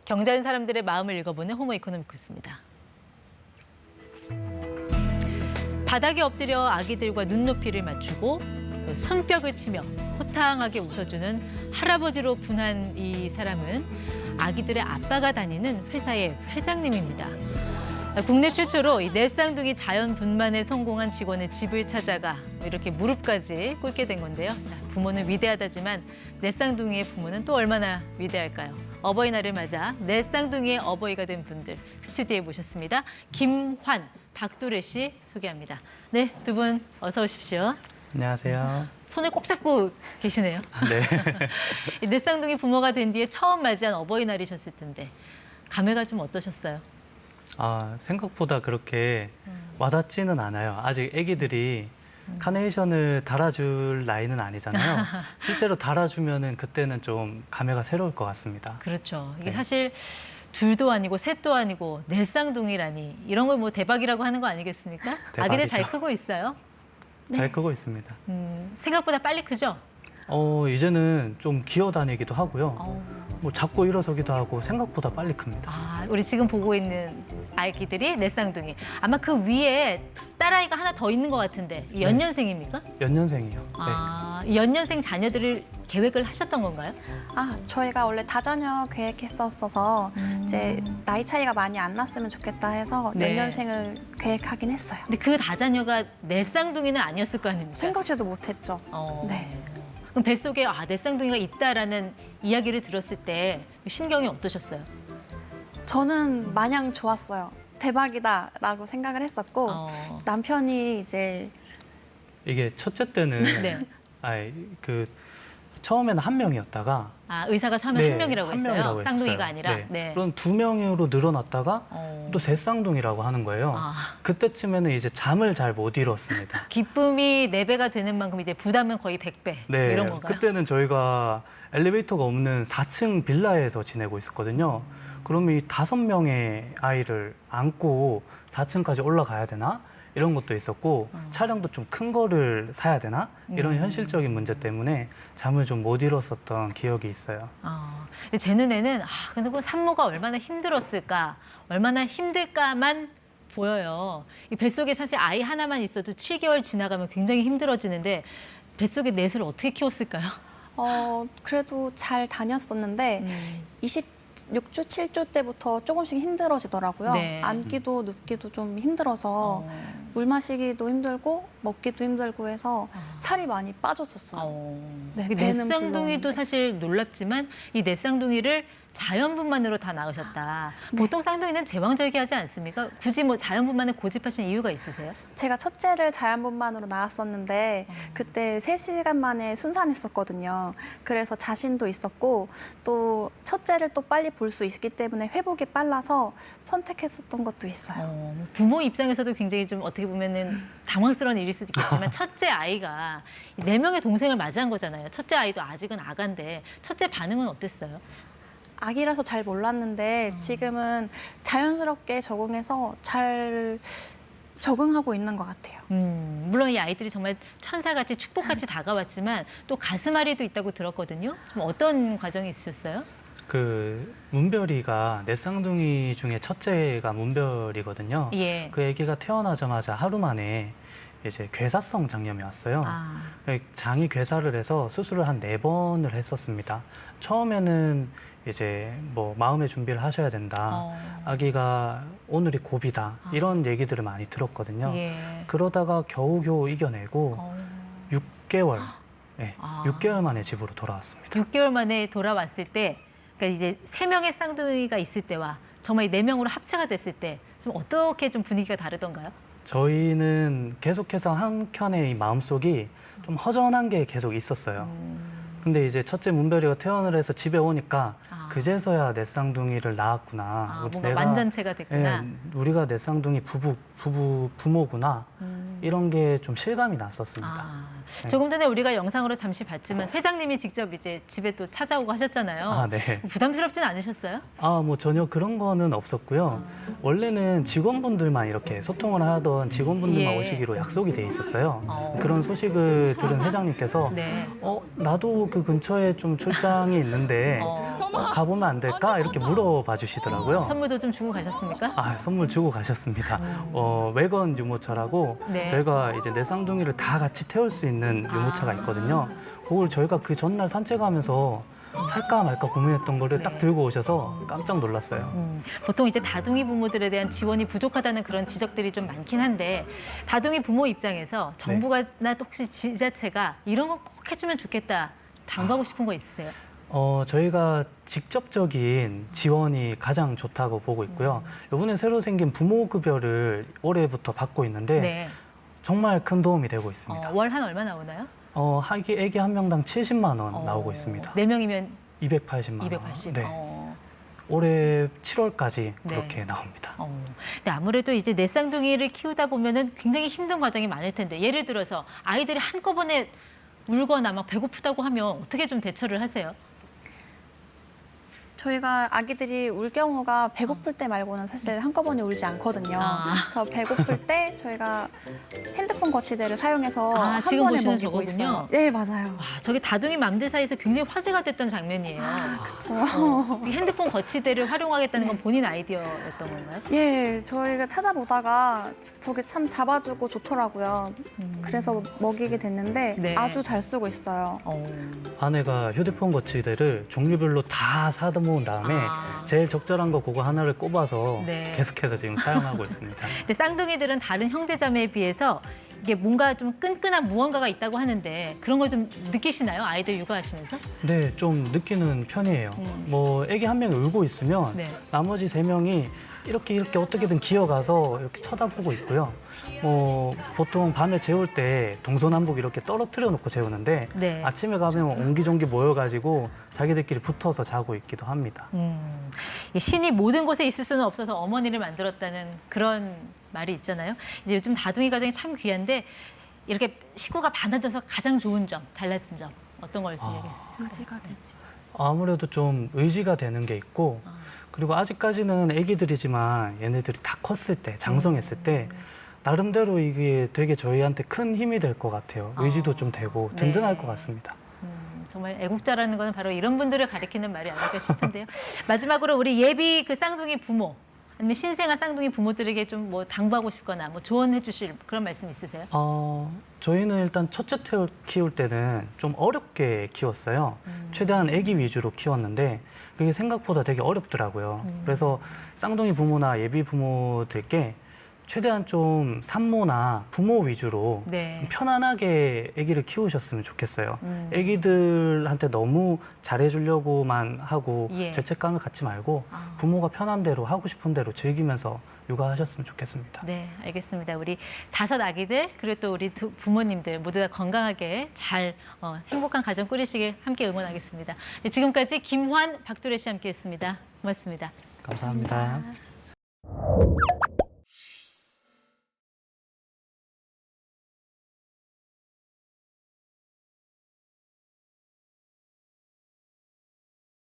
경자인 사람들의 마음을 읽어보는 호모 이코노미쿠스입니다. 바닥에 엎드려 아기들과 눈높이를 맞추고 손뼉을 치며 호탕하게 웃어주는 할아버지로 분한 이 사람은 아기들의 아빠가 다니는 회사의 회장님입니다. 국내 최초로 이 넷쌍둥이 자연 분만에 성공한 직원의 집을 찾아가 이렇게 무릎까지 꿇게 된 건데요. 자, 부모는 위대하다지만 넷쌍둥이의 부모는 또 얼마나 위대할까요? 어버이날을 맞아 넷쌍둥이의 어버이가 된 분들 스튜디오에 모셨습니다. 김환, 박두레 씨 소개합니다. 네, 두 분 어서 오십시오. 안녕하세요. 손을 꼭 잡고 계시네요. 네. 이 넷쌍둥이 부모가 된 뒤에 처음 맞이한 어버이날이셨을 텐데 감회가 좀 어떠셨어요? 생각보다 그렇게 와닿지는 않아요. 아직 아기들이 카네이션을 달아줄 나이는 아니잖아요. 실제로 달아주면은 그때는 좀 감회가 새로울 것 같습니다. 그렇죠. 이게 네. 사실 둘도 아니고 셋도 아니고 넷쌍둥이라니 이런 걸 뭐 대박이라고 하는 거 아니겠습니까? 대박이죠. 아기들 잘 크고 있어요? 잘 크고 있습니다. 생각보다 빨리 크죠? 이제는 좀 기어다니기도 하고요. 뭐 잡고 일어서기도 하고 생각보다 빨리 큽니다. 우리 지금 보고 있는 아기들이 넷쌍둥이. 아마 그 위에 딸아이가 하나 더 있는 것 같은데 이 연년생입니까? 연년생이요. 이 연년생 자녀들을 계획을 하셨던 건가요? 저희가 원래 다자녀 계획했었어서 이제 나이 차이가 많이 안 났으면 좋겠다 해서 네. 연년생을 계획하긴 했어요. 근데 그 다자녀가 넷쌍둥이는 아니었을 거 아닙니까? 생각지도 못했죠. 네. 그럼 뱃속에 넷쌍둥이가 있다라는 이야기를 들었을 때 심경이 어떠셨어요? 저는 마냥 좋았어요. 대박이다라고 생각을 했었고 남편이 이제 이게 첫째 때는 네. 처음에는 한 명이었다가 의사가 처음에 한 명이라고 한 했어요? 명이라고 쌍둥이가 했어요. 아니라? 네. 네. 그럼 2명으로 늘어났다가 또 세 쌍둥이라고 하는 거예요. 그때쯤에는 이제 잠을 잘 못 이뤘습니다. 기쁨이 4배가 되는 만큼 이제 부담은 거의 100배 네, 이런 건가요? 그때는 저희가 엘리베이터가 없는 4층 빌라에서 지내고 있었거든요. 그러면 이 5명의 아이를 안고 4층까지 올라가야 되나? 이런 것도 있었고 차량도 좀 큰 거를 사야 되나? 이런 현실적인 문제 때문에 잠을 좀 못 이뤘었던 기억이 있어요. 근데 제 눈에는 근데 그 산모가 얼마나 힘들었을까, 얼마나 힘들까만 보여요. 이 뱃속에 사실 아이 하나만 있어도 7개월 지나가면 굉장히 힘들어지는데 뱃속에 넷을 어떻게 키웠을까요? 그래도 잘 다녔었는데 26주, 7주 때부터 조금씩 힘들어지더라고요. 네. 앉기도 눕기도 좀 힘들어서 물 마시기도 힘들고 먹기도 힘들고 해서 살이 많이 빠졌었어요. 네, 배는 넷쌍둥이도 불렀는데. 사실 놀랍지만 이 넷쌍둥이를 자연분만으로 다 낳으셨다. 보통 쌍둥이는 제왕절개하지 않습니까? 굳이 뭐 자연분만을 고집하신 이유가 있으세요? 제가 첫째를 자연분만으로 낳았었는데 그때 3시간 만에 순산했었거든요. 그래서 자신도 있었고 또 첫째를 또 빨리 볼 수 있기 때문에 회복이 빨라서 선택했었던 것도 있어요. 부모 입장에서도 굉장히 좀 어떻게 보면은 당황스러운 일일 수도 있겠지만 첫째 아이가 4명의 동생을 맞이한 거잖아요. 첫째 아이도 아직은 아가인데 첫째 반응은 어땠어요? 아기라서 잘 몰랐는데 지금은 자연스럽게 적응해서 잘 적응하고 있는 것 같아요. 물론 이 아이들이 정말 천사같이 축복같이 다가왔지만 또 가슴앓이도 있다고 들었거든요. 좀 어떤 과정이 있으셨어요? 문별이가 넷 쌍둥이 중에 첫째가 문별이거든요. 예. 그 아기가 태어나자마자 하루 만에 이제 괴사성 장염이 왔어요. 장이 괴사를 해서 수술을 한 4번을 했었습니다. 처음에는 이제 뭐 마음의 준비를 하셔야 된다. 아기가 오늘이 고비다. 이런 얘기들을 많이 들었거든요. 예. 그러다가 겨우겨우 이겨내고 6개월, 6개월 만에 집으로 돌아왔습니다. 6개월 만에 돌아왔을 때, 그러니까 이제 3명의 쌍둥이가 있을 때와 정말 4명으로 합체가 됐을 때 좀 어떻게 좀 분위기가 다르던가요? 저희는 계속해서 한켠에 이 마음속이 좀 허전한 게 계속 있었어요. 근데 이제 첫째 문별이가 퇴원을 해서 집에 오니까 그제서야 내 쌍둥이를 낳았구나. 뭔가 완전체가 됐구나. 우리가 내 쌍둥이 부모구나. 이런 게 좀 실감이 났었습니다. 조금 전에 우리가 영상으로 잠시 봤지만 회장님이 직접 이제 집에 또 찾아오고 하셨잖아요. 네. 부담스럽진 않으셨어요? 뭐 전혀 그런 거는 없었고요. 원래는 직원분들만 이렇게 소통을 하던 직원분들만 예. 오시기로 약속이 돼 있었어요. 그런 소식을 들은 회장님께서 네. 나도 그 근처에 좀 출장이 있는데 가보면 안 될까? 이렇게 물어봐 주시더라고요. 선물도 좀 주고 가셨습니까? 아, 선물 주고 가셨습니다. 외건 유모차라고 네. 저희가 이제 내 쌍둥이를 다 같이 태울 수 있는 유모차가 있거든요. 그걸 저희가 그 전날 산책하면서 살까 말까 고민했던 거를 딱 들고 오셔서 깜짝 놀랐어요. 보통 이제 다둥이 부모들에 대한 지원이 부족하다는 그런 지적들이 좀 많긴 한데 다둥이 부모 입장에서 정부나 혹시 지자체가 이런 거 꼭 해주면 좋겠다 당부하고 싶은 거 있으세요? 저희가 직접적인 지원이 가장 좋다고 보고 있고요. 이번에 새로 생긴 부모급여를 올해부터 받고 있는데 네. 정말 큰 도움이 되고 있습니다. 월 한 얼마 나오나요? 애기 한 명당 70만 원 나오고 있습니다. 4명이면 280만 원. 280. 네. 올해 7월까지 네. 그렇게 나옵니다. 근데 아무래도 이제 내 쌍둥이를 키우다 보면은 굉장히 힘든 과정이 많을 텐데 예를 들어서 아이들이 한꺼번에 울거나 막 배고프다고 하면 어떻게 좀 대처를 하세요? 저희가 아기들이 울 경우가 배고플 때 말고는 사실 한꺼번에 울지 않거든요. 그래서 배고플 때 저희가 핸드폰 거치대를 사용해서 한 지금 번에 보시는 먹이고 저거군요. 있어요. 네, 맞아요. 저게 다둥이 맘들 사이에서 굉장히 화제가 됐던 장면이에요. 그렇죠. 핸드폰 거치대를 활용하겠다는 건 본인 아이디어였던 건가요? 예, 저희가 찾아보다가 저게 참 잡아주고 좋더라고요. 그래서 먹이게 됐는데 네. 아주 잘 쓰고 있어요. 아내가 휴대폰 거치대를 종류별로 다 사다 모은 다음에 제일 적절한 거 그거 하나를 꼽아서 네. 계속해서 지금 사용하고 있습니다. 근데 쌍둥이들은 다른 형제자매에 비해서 이게 뭔가 좀 끈끈한 무언가가 있다고 하는데 그런 걸 좀 느끼시나요? 아이들 육아하시면서? 네, 좀 느끼는 편이에요. 애기 한 명이 울고 있으면 네. 나머지 3명이 이렇게 어떻게든 기어가서 이렇게 쳐다보고 있고요. 보통 밤에 재울 때 동서남북 이렇게 떨어뜨려 놓고 재우는데 네. 아침에 가면 옹기종기 모여가지고 자기들끼리 붙어서 자고 있기도 합니다. 이 신이 모든 곳에 있을 수는 없어서 어머니를 만들었다는 그런 말이 있잖아요. 이제 요즘 다둥이 가정이 참 귀한데 이렇게 식구가 많아져서 가장 좋은 점, 달라진 점 어떤 걸 얘기할 수 있어요? 의지가 되지. 아무래도 좀 의지가 되는 게 있고 그리고 아직까지는 애기들이지만 얘네들이 다 컸을 때, 장성했을 때 나름대로 이게 되게 저희한테 큰 힘이 될 것 같아요. 의지도 좀 되고 든든할 것 같습니다. 정말 애국자라는 건 바로 이런 분들을 가리키는 말이 아닐까 싶은데요. 마지막으로 우리 예비 그 쌍둥이 부모 아니면 신생아 쌍둥이 부모들에게 좀 뭐 당부하고 싶거나 뭐 조언해 주실 그런 말씀 있으세요? 저희는 일단 첫째 키울 때는 좀 어렵게 키웠어요. 최대한 아기 위주로 키웠는데 그게 생각보다 되게 어렵더라고요. 그래서 쌍둥이 부모나 예비 부모들께 최대한 좀 산모나 부모 위주로 네. 좀 편안하게 아기를 키우셨으면 좋겠어요. 아기들한테 너무 잘해주려고만 하고 예. 죄책감을 갖지 말고 부모가 편한 대로 하고 싶은 대로 즐기면서 육아하셨으면 좋겠습니다. 네, 알겠습니다. 우리 5 아기들 그리고 또 우리 두 부모님들 모두 다 건강하게 잘 행복한 가정 꾸리시길 함께 응원하겠습니다. 네, 지금까지 김환, 박두래 씨 함께했습니다. 고맙습니다. 감사합니다.